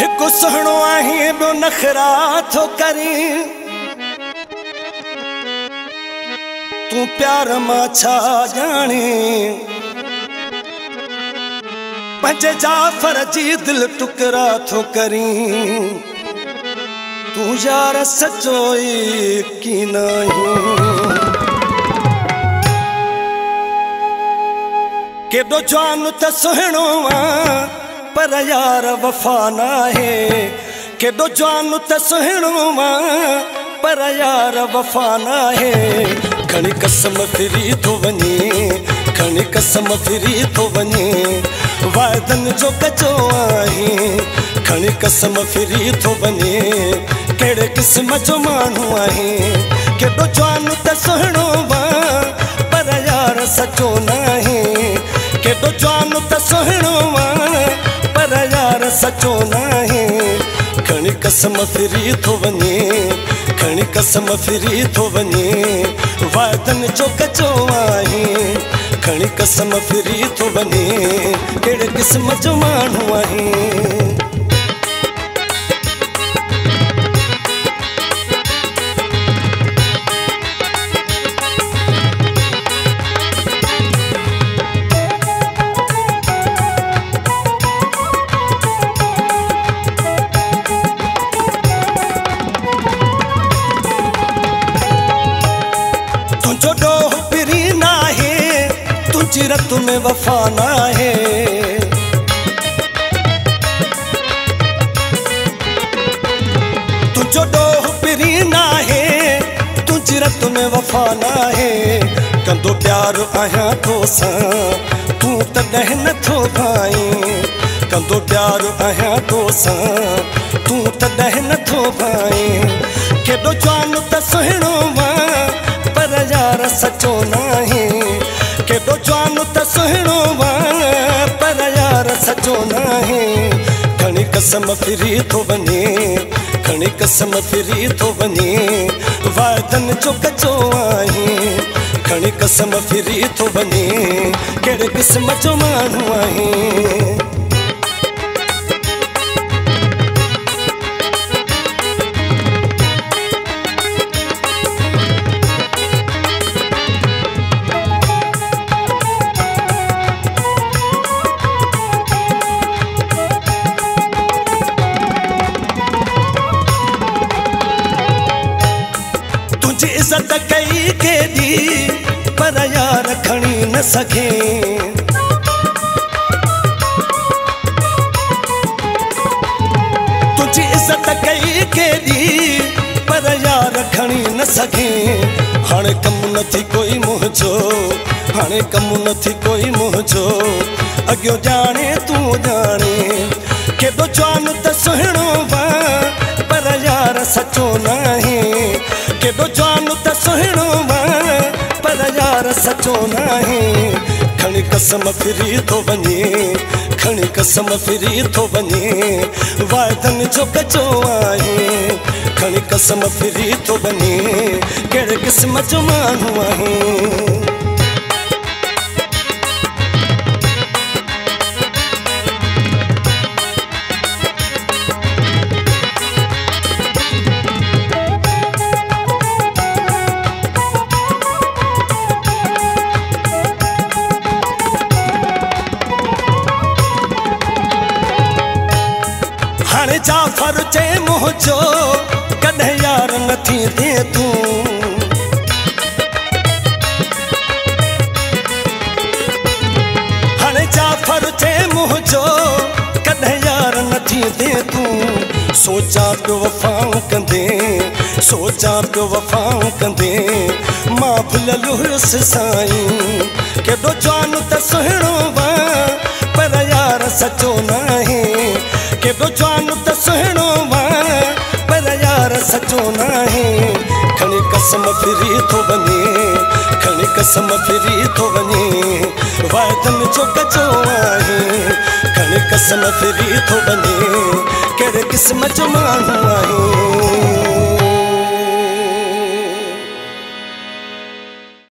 एक सुहणो आहीं ॿियो नखरा थो करीं तूं प्यार मां छा ॼाणी पंहिंजे जाफ़र जी दिल टुकरा थो करीं तूं यार सचो ई की नहीं केॾो जवान त सुहिणो पर यार वफ़ा नाहे केॾो जवान त सुहिणो पर यार वफ़ा नाहे खणी कसम फिरी थो वञे खणी कसम फिरी थो वञे वाइदनि जो कचो आहे खणी कसम फिरी थो वञे कहिड़े क़िस्म जो माण्हू आहे केॾो जवान त सुहिणो पर यार सचो नाहे केॾो जवान त सुहिणो पर यार सचो नाहे खणी कसम फिरी थो वञे खणी कसम फिरी थो वञे वाइदनि जो कचो आहे खणी कसम फिरी थो वञे कहिड़े क़िस्म जो माण्हू आहे रत में वफा नाहे तुझो डोह पिरी नाहे तुझी रत में वफा नाहे कंदो प्यार आहियां तोसां तूं तॾहिं नथो भाई कंदो प्यार आहियां तोसां तूं तॾहिं नथो भाई केॾो जवान त सुहिणो पर यार सचो नाहे केॾो जवान त सुहिणो पर यार सचो नाहे खणी कसम फिरी थो वञे खणी कसम फिरी थो वञे वाइदनि जो कचो आहे खणी कसम फिरी थो वञे कहिड़े क़िस्म जो माण्हू आहे इज़त कई केॾी पर यार खणी न सघे तुंहिंजी इज़त कई केॾी पर यार खणी न सघे हाणे कमु नथी कोई मुंहिंजो हाणे कमु नथी कोई मुंहिंजो अॻियो ॼाणे तूं ॼाणे केॾो जवान त सुहिणो पर यार सचो नाहे केॾो जवान त सुहिणो पर यार सचो नाहे खणी कसम फिरी थो वञे खणी कसम फिरी थो वञे वाइदनि जो कचो आहे खणी कसम फिरी थो वञे कहिड़े क़िस्म जो माण्हू आहे हाणे जाफ़र चए मुंहिंजो कॾहिं यार नथी थे तूं हाणे जाफ़र चए मुंहिंजो कॾहिं यार नथी थे तूं सोचां पियो वफ़ाऊं कंदे सोचां पियो वफ़ाऊं कंदे मां भुलियल हुयुसि साईं केॾो जवान त सुहिणो पर यार सचो नाहे केॾो जवान त सुहिणो पर यार सचो नाहे खणी कसम फिरी थो वञे खणी कसम फिरी थो वञे वाइदनि जो कचो आहे खणी कसम फिरी थो वञे कहिड़े क़िस्म जो माण्हू आहे